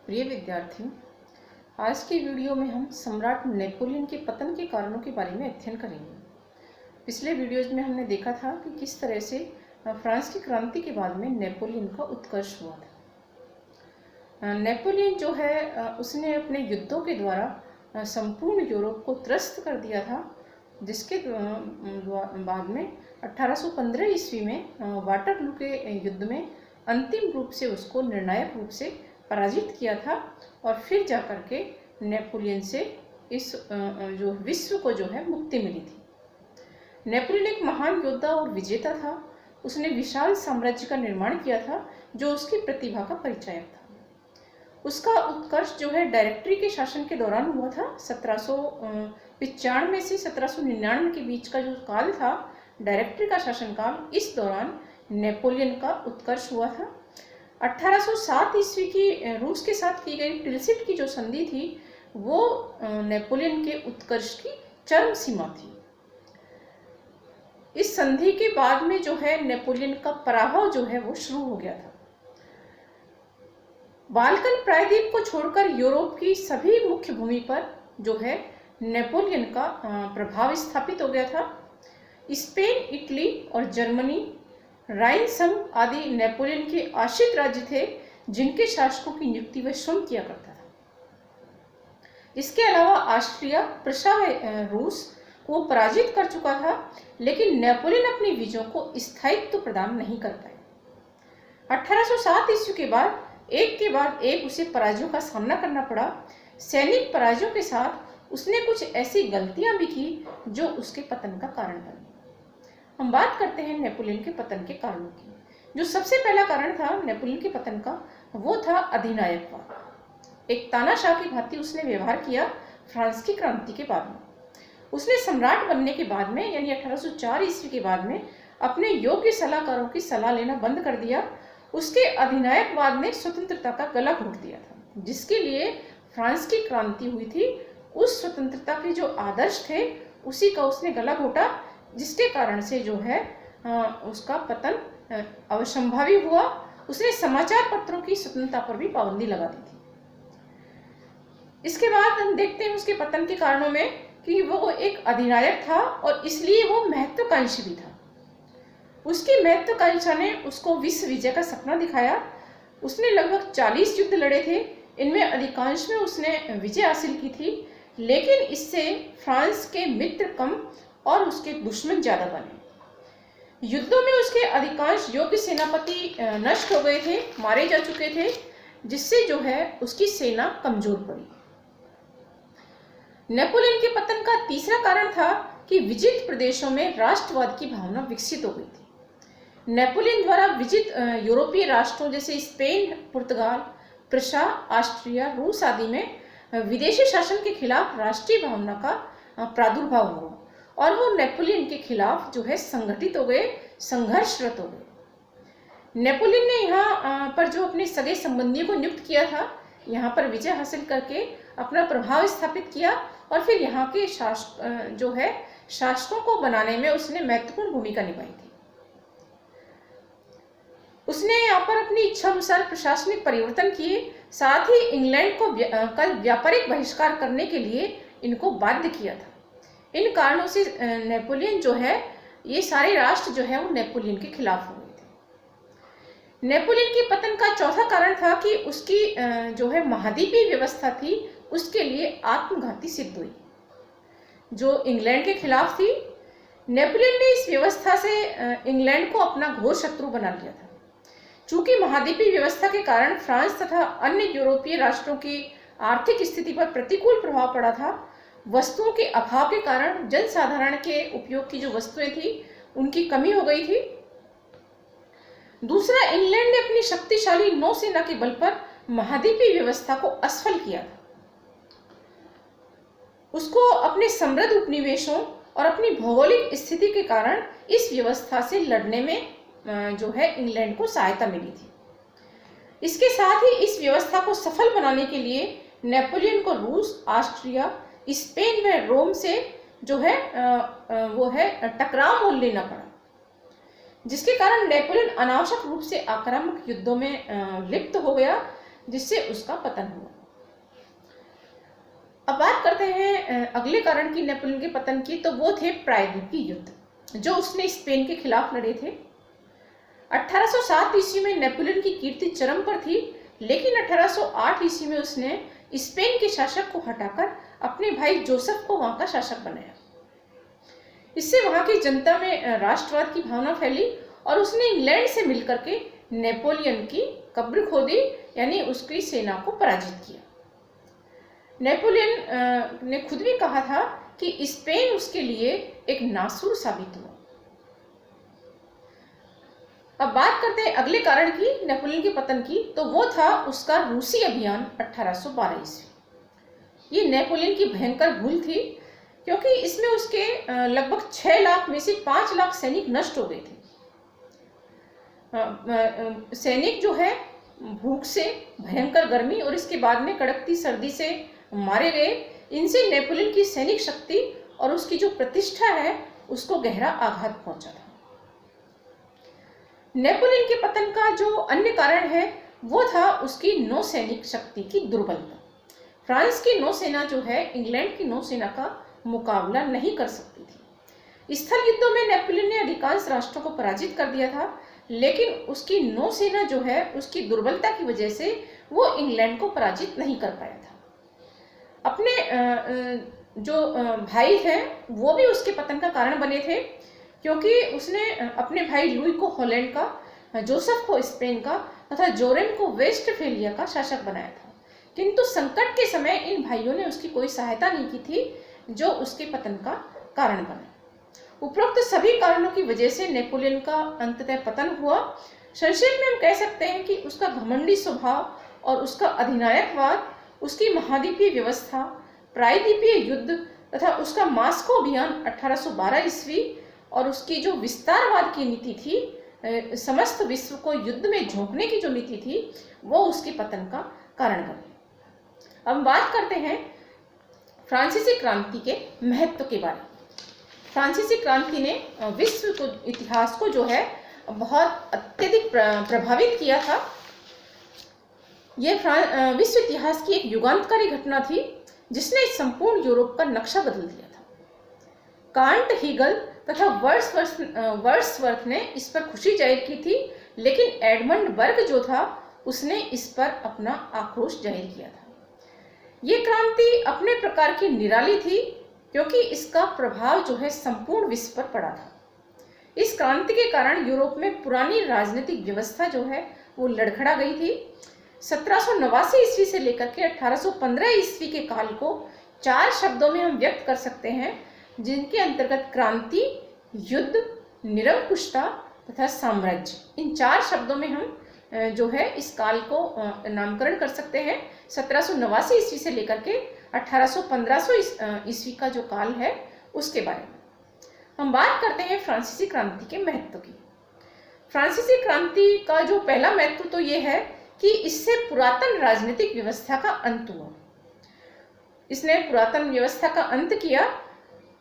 प्रिय विद्यार्थियों, आज के वीडियो में हम सम्राट नेपोलियन के पतन के कारणों के बारे में अध्ययन करेंगे। पिछले वीडियोज में हमने देखा था कि किस तरह से फ्रांस की क्रांति के बाद में नेपोलियन का उत्कर्ष हुआ था। नेपोलियन जो है उसने अपने युद्धों के द्वारा संपूर्ण यूरोप को त्रस्त कर दिया था, जिसके बाद में 1815 ईस्वी में वाटरलू के युद्ध में अंतिम रूप से उसको निर्णायक रूप से पराजित किया था और फिर जाकर के नेपोलियन से इस जो विश्व को जो है मुक्ति मिली थी। नेपोलियन एक महान योद्धा और विजेता था। उसने विशाल साम्राज्य का निर्माण किया था जो उसकी प्रतिभा का परिचायक था। उसका उत्कर्ष जो है डायरेक्टरी के शासन के दौरान हुआ था। 1795 से 1799 के बीच का जो काल था डायरेक्टरी का शासनकाल, इस दौरान नेपोलियन का उत्कर्ष हुआ था। 1807 ईस्वी की रूस के साथ की गई टिलसिट की जो संधि थी वो नेपोलियन के उत्कर्ष की चरम सीमा थी। इस संधि के बाद में जो है नेपोलियन का पराभव जो है वो शुरू हो गया था। बाल्कन प्रायद्वीप को छोड़कर यूरोप की सभी मुख्य भूमि पर जो है नेपोलियन का प्रभाव स्थापित हो गया था। स्पेन, इटली और जर्मनी, राइन संघ आदि नेपोलियन के आश्रित राज्य थे जिनके शासकों की नियुक्ति वह स्वयं किया करता था। इसके अलावा ऑस्ट्रिया, प्रशा व रूस को पराजित कर चुका था, लेकिन नेपोलियन अपनी विजयों को स्थायित्व प्रदान नहीं कर पाए। 1807 ईस्वी के बाद एक उसे पराजयों का सामना करना पड़ा। सैनिक पराजयों के साथ उसने कुछ ऐसी गलतियां भी की जो उसके पतन का कारण बनी। हम बात करते हैं नेपोलियन के पतन के कारणों की। जो सबसे पहला कारण था नेपोलियन के पतन का, वो था अधिनायकवाद। एक तानाशाह की भांति उसने व्यवहार किया फ्रांस की क्रांति के बाद में। उसने सम्राट बनने के बाद में यानी 1804 ईस्वी के बाद में अपने योग्य सलाहकारों की सलाह लेना बंद कर दिया। उसके अधिनायकवाद ने स्वतंत्रता का गला घोट दिया था, जिसके लिए फ्रांस की क्रांति हुई थी। उस स्वतंत्रता के जो आदर्श थे उसी का उसने गला घोटा, जिसके कारण से जो है उसका पतन असंभावी हुआ। उसने समाचार पत्रों की स्वतंत्रता पर भी पाबंदी लगा दी थी। इसके बाद हम देखते हैं उसके पतन के कारणों में कि वो एक अधिनायक था और इसलिए वो महत्वाकांक्षी भी था। उसकी महत्वाकांक्षा ने उसको विश्व विजय का सपना दिखाया। उसने लगभग 40 युद्ध लड़े थे। इनमें अधिकांश में उसने विजय हासिल की थी, लेकिन इससे फ्रांस के मित्र कम और उसके दुश्मन ज्यादा बने। युद्धों में उसके अधिकांश योग्य सेनापति नष्ट हो गए थे, मारे जा चुके थे, जिससे जो है उसकी सेना कमजोर पड़ी। नेपोलियन के पतन का तीसरा कारण था कि विजित प्रदेशों में राष्ट्रवाद की भावना विकसित हो गई थी। नेपोलियन द्वारा विजित यूरोपीय राष्ट्रों जैसे स्पेन, पुर्तगाल, प्रशा, ऑस्ट्रिया, रूस आदि में विदेशी शासन के खिलाफ राष्ट्रीय भावना का प्रादुर्भाव हुआ और वो नेपोलियन के खिलाफ जो है संगठित हो गए, संघर्षरत हो गए। नेपोलियन ने यहाँ पर जो अपने सगे संबंधियों को नियुक्त किया था, यहाँ पर विजय हासिल करके अपना प्रभाव स्थापित किया और फिर यहाँ के शासकों को बनाने में उसने महत्वपूर्ण भूमिका निभाई थी। उसने यहाँ पर अपनी इच्छा अनुसार प्रशासनिक परिवर्तन किए, साथ ही इंग्लैंड को व्यापारिक बहिष्कार करने के लिए इनको बाध्य किया था। इन कारणों से नेपोलियन जो है, ये सारे राष्ट्र जो है वो नेपोलियन के खिलाफ हो गए थे। नेपोलियन के पतन का चौथा कारण था कि उसकी जो है महाद्वीपीय व्यवस्था थी, उसके लिए आत्मघाती सिद्ध हुई, जो इंग्लैंड के खिलाफ थी। नेपोलियन ने इस व्यवस्था से इंग्लैंड को अपना घोर शत्रु बना लिया था। चूंकि महाद्वीपीय व्यवस्था के कारण फ्रांस तथा अन्य यूरोपीय राष्ट्रों की आर्थिक स्थिति पर प्रतिकूल प्रभाव पड़ा था, वस्तुओं के अभाव के कारण जनसाधारण के उपयोग की जो वस्तुएं थी उनकी कमी हो गई थी। दूसरा, इंग्लैंड ने अपनी शक्तिशाली नौसेना के बल पर महाद्वीपीय व्यवस्था को असफल किया था। उसको अपने समृद्ध उपनिवेशों और अपनी भौगोलिक स्थिति के कारण इस व्यवस्था से लड़ने में जो है इंग्लैंड को सहायता मिली थी। इसके साथ ही इस व्यवस्था को सफल बनाने के लिए नेपोलियन को रूस, ऑस्ट्रिया, स्पेन व रोम से जो है वो है टकराव मोल लेना पड़ा, जिसके कारण नेपोलियन अनावश्यक रूप से आक्रामक युद्धों में लिप्त हो गया, जिससे उसका पतन हुआ। अब बात करते हैं अगले कारण की नेपोलियन के पतन की, तो वो थे प्रायद्वीपीय युद्ध जो उसने स्पेन के खिलाफ लड़े थे। 1807 ईस्वी में नेपोलियन की कीर्ति चरम पर थी, लेकिन 1808 ईस्वी में उसने स्पेन के शासक को हटाकर अपने भाई जोसेफ को वहां का शासक बनाया। इससे वहां की जनता में राष्ट्रवाद की भावना फैली और उसने इंग्लैंड से मिलकर के नेपोलियन की कब्र खोदी, यानी उसकी सेना को पराजित किया। नेपोलियन ने खुद भी कहा था कि स्पेन उसके लिए एक नासूर साबित हुआ। अब बात करते हैं अगले कारण की नेपोलियन के पतन की, तो वो था उसका रूसी अभियान 1812 ईस्वी। ये नेपोलियन की भयंकर भूल थी, क्योंकि इसमें उसके लगभग 6 लाख में से 5 लाख सैनिक नष्ट हो गए थे। सैनिक जो है भूख से, भयंकर गर्मी और इसके बाद में कड़कती सर्दी से मारे गए। इनसे नेपोलियन की सैनिक शक्ति और उसकी जो प्रतिष्ठा है उसको गहरा आघात पहुंचा था। नेपोलियन के पतन का जो अन्य कारण है वो था उसकी नौसैनिक शक्ति की दुर्बलता। फ्रांस की नौसेना जो है इंग्लैंड की नौसेना का मुकाबला नहीं कर सकती थी। स्थल युद्धों में नेपोलियन ने अधिकांश राष्ट्रों को पराजित कर दिया था, लेकिन उसकी नौसेना जो है उसकी दुर्बलता की वजह से वो इंग्लैंड को पराजित नहीं कर पाया था। अपने जो भाई हैं वो भी उसके पतन का कारण बने थे, क्योंकि उसने अपने भाई लुई को हॉलैंड का, जोसेफ को स्पेन का तथा जोरेम को वेस्टफेलिया का शासक बनाया था। किंतु संकट के समय इन भाइयों ने उसकी कोई सहायता नहीं की थी, जो उसके पतन का कारण बने। उपरोक्त सभी कारणों की वजह से नेपोलियन का अंततः पतन हुआ। संक्षेप में हम कह सकते हैं कि उसका घमंडी स्वभाव और उसका अधिनायकवाद, उसकी महाद्वीपीय व्यवस्था, प्रायद्वीपीय युद्ध तथा उसका मास्को अभियान 1812 ईस्वी और उसकी जो विस्तारवाद की नीति थी, समस्त विश्व को युद्ध में झोंकने की जो नीति थी, वो उसके पतन का कारण बनी। अब बात करते हैं फ्रांसीसी क्रांति के महत्व के बारे में। फ्रांसीसी क्रांति ने विश्व को, इतिहास को जो है बहुत अत्यधिक प्रभावित किया था। यह विश्व इतिहास की एक युगांतकारी घटना थी, जिसने संपूर्ण यूरोप का नक्शा बदल दिया था। कांट, हीगल तथा वर्ड्सवर्थ ने इस पर खुशी जाहिर की थी, लेकिन एडमंड बर्ग जो था उसने इस पर अपना आक्रोश जाहिर किया था। ये क्रांति अपने प्रकार की निराली थी, क्योंकि इसका प्रभाव जो है संपूर्ण विश्व पर पड़ा था। इस क्रांति के कारण यूरोप में पुरानी राजनीतिक व्यवस्था जो है वो लड़खड़ा गई थी। 1789 ईस्वी से लेकर के 1815 ईस्वी के काल को 4 शब्दों में हम व्यक्त कर सकते हैं, जिनके अंतर्गत क्रांति, युद्ध, निरंकुशता तथा साम्राज्य, इन 4 शब्दों में हम जो है इस काल को नामकरण कर सकते हैं। 1789 ईस्वी से लेकर के 1815 ईस्वी का जो काल है उसके बारे में हम बात करते हैं फ्रांसीसी क्रांति के महत्व की। फ्रांसीसी क्रांति का जो पहला महत्व तो ये है कि इससे पुरातन राजनीतिक व्यवस्था का अंत हुआ। इसने पुरातन व्यवस्था का अंत किया।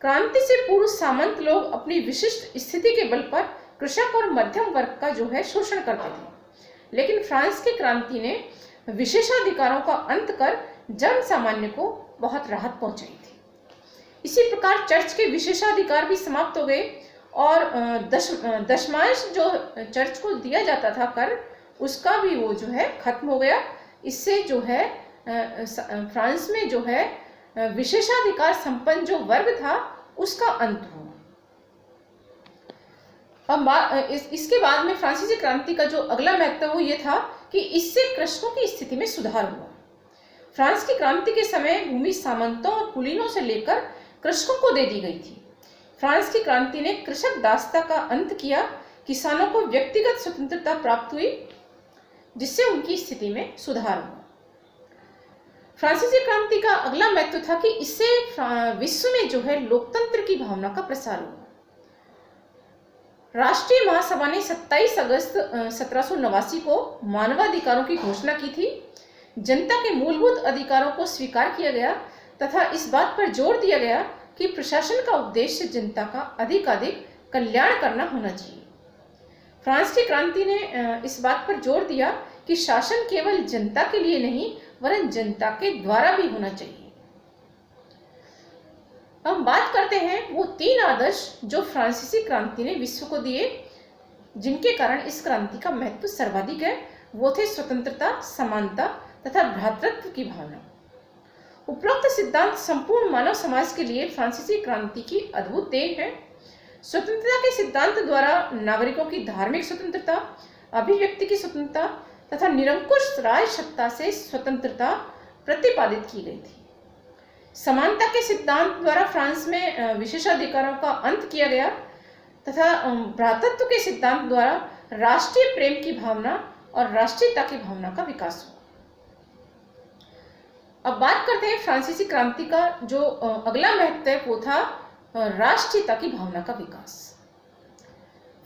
क्रांति से पूर्व सामंत लोग अपनी विशिष्ट स्थिति के बल पर कृषक और मध्यम वर्ग का जो है शोषण करते थे, लेकिन फ्रांस की क्रांति ने विशेषाधिकारों का अंत कर जन सामान्य को बहुत राहत पहुंचाई थी। इसी प्रकार चर्च के विशेषाधिकार भी समाप्त हो गए और दशमांश जो चर्च को दिया जाता था कर, उसका भी वो जो है खत्म हो गया। इससे जो है फ्रांस में जो है विशेषाधिकार संपन्न जो वर्ग था उसका अंत हुआ। अब इसके बाद में फ्रांसीसी क्रांति का जो अगला महत्व वो ये था कि इससे कृषकों की स्थिति में सुधार हुआ। फ्रांस की क्रांति के समय भूमि सामंतों और कुलीनों से लेकर कृषकों को दे दी गई थी। फ्रांस की क्रांति ने कृषक दासता का अंत किया, किसानों को व्यक्तिगत स्वतंत्रता प्राप्त हुई, जिससे उनकी स्थिति में सुधार हुआ। फ्रांसीसी क्रांति का अगला महत्व था कि इससे विश्व में जो है लोकतंत्र की भावना का प्रसार हुआ। राष्ट्रीय महासभा ने 27 अगस्त 1789 को मानवाधिकारों की घोषणा की थी। जनता के मूलभूत अधिकारों को स्वीकार किया गया तथा इस बात पर जोर दिया गया कि प्रशासन का उद्देश्य जनता का अधिकाधिक कल्याण करना होना चाहिए। फ्रांस की क्रांति ने इस बात पर जोर दिया कि शासन केवल जनता के लिए नहीं वरन जनता के द्वारा भी होना चाहिए। हम बात करते हैं वो 3 आदर्श जो फ्रांसीसी क्रांति ने विश्व को दिए, जिनके कारण इस क्रांति का महत्व सर्वाधिक है। वो थे स्वतंत्रता, समानता तथा भ्रातृत्व की भावना। उपरोक्त सिद्धांत संपूर्ण मानव समाज के लिए फ्रांसीसी क्रांति की अद्भुत देन है। स्वतंत्रता के सिद्धांत द्वारा नागरिकों की धार्मिक स्वतंत्रता, अभिव्यक्ति की स्वतंत्रता तथा निरंकुश राज सत्ता से स्वतंत्रता प्रतिपादित की गई थी। समानता के सिद्धांत द्वारा फ्रांस में विशेषाधिकारों का अंत किया गया तथा भ्रातृत्व के सिद्धांत द्वारा राष्ट्रीय प्रेम की भावना और राष्ट्रीयता की भावना का विकास हुआ। अब बात करते हैं फ्रांसीसी क्रांति का जो अगला महत्व है, वो था राष्ट्रीयता की भावना का विकास।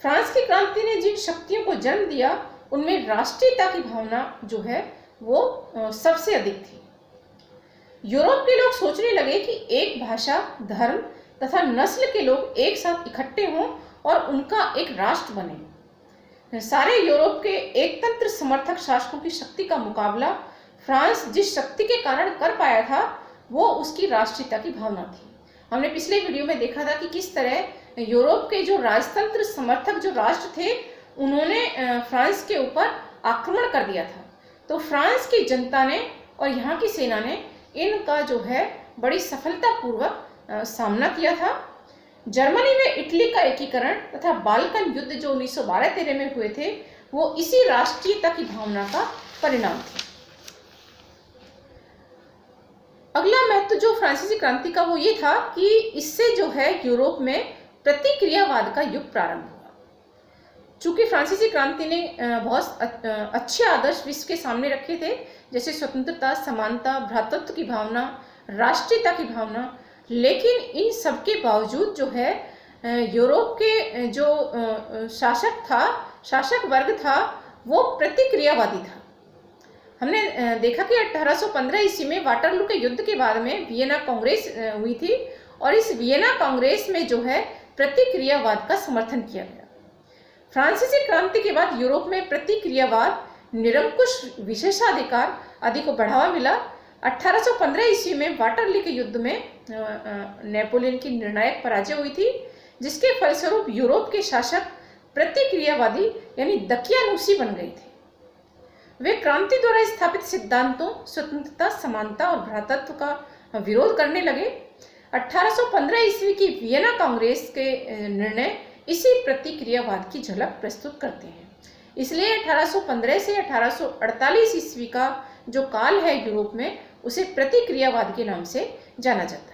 फ्रांस की क्रांति ने जिन शक्तियों को जन्म दिया उनमें राष्ट्रीयता की भावना जो है वो सबसे अधिक थी। यूरोप के लोग सोचने लगे कि एक भाषा, धर्म तथा नस्ल के लोग एक साथ इकट्ठे हों और उनका एक राष्ट्र बने। सारे यूरोप के एकतंत्र समर्थक शासकों की शक्ति का मुकाबला फ्रांस जिस शक्ति के कारण कर पाया था वो उसकी राष्ट्रीयता की भावना थी। हमने पिछले वीडियो में देखा था कि किस तरह यूरोप के जो राजतंत्र समर्थक जो राष्ट्र थे उन्होंने फ्रांस के ऊपर आक्रमण कर दिया था। तो फ्रांस की जनता ने और यहाँ की सेना ने इनका जो है बड़ी सफलतापूर्वक सामना किया था। जर्मनी में इटली का एकीकरण तथा बाल्कन युद्ध जो 1912-13 में हुए थे वो इसी राष्ट्रीयता की भावना का परिणाम थे। अगला महत्व जो फ्रांसीसी क्रांति का वो ये था कि इससे जो है यूरोप में प्रतिक्रियावाद का युग प्रारंभ हुआ। चूंकि फ्रांसीसी क्रांति ने बहुत अच्छे आदर्श विश्व के सामने रखे थे, जैसे स्वतंत्रता, समानता, भ्रातृत्व की भावना, राष्ट्रीयता की भावना, लेकिन इन सब के बावजूद जो है यूरोप के जो शासक वर्ग था वो प्रतिक्रियावादी था। हमने देखा कि 1815 ईस्वी में वाटरलू के युद्ध के बाद में वियना कांग्रेस हुई थी और इस वियना कांग्रेस में जो है प्रतिक्रियावाद का समर्थन किया गया। फ्रांसीसी क्रांति के बाद यूरोप में प्रतिक्रियावाद, निरंकुश विशेषाधिकार आदि को बढ़ावा मिला। 1815 ईस्वी में वाटरलू के युद्ध में नेपोलियन की निर्णायक पराजय हुई थी, जिसके फलस्वरूप यूरोप के शासक प्रतिक्रियावादी यानी दकियानूसी बन गए थे। वे क्रांति द्वारा स्थापित सिद्धांतों स्वतंत्रता, समानता और भ्रातृत्व का विरोध करने लगे। 1815 ईस्वी की वियना कांग्रेस के निर्णय इसी प्रतिक्रियावाद की झलक प्रस्तुत करते हैं। इसलिए 1815 से 1848 ईस्वी का जो काल है यूरोप में उसे प्रतिक्रियावाद के नाम से जाना जाता है।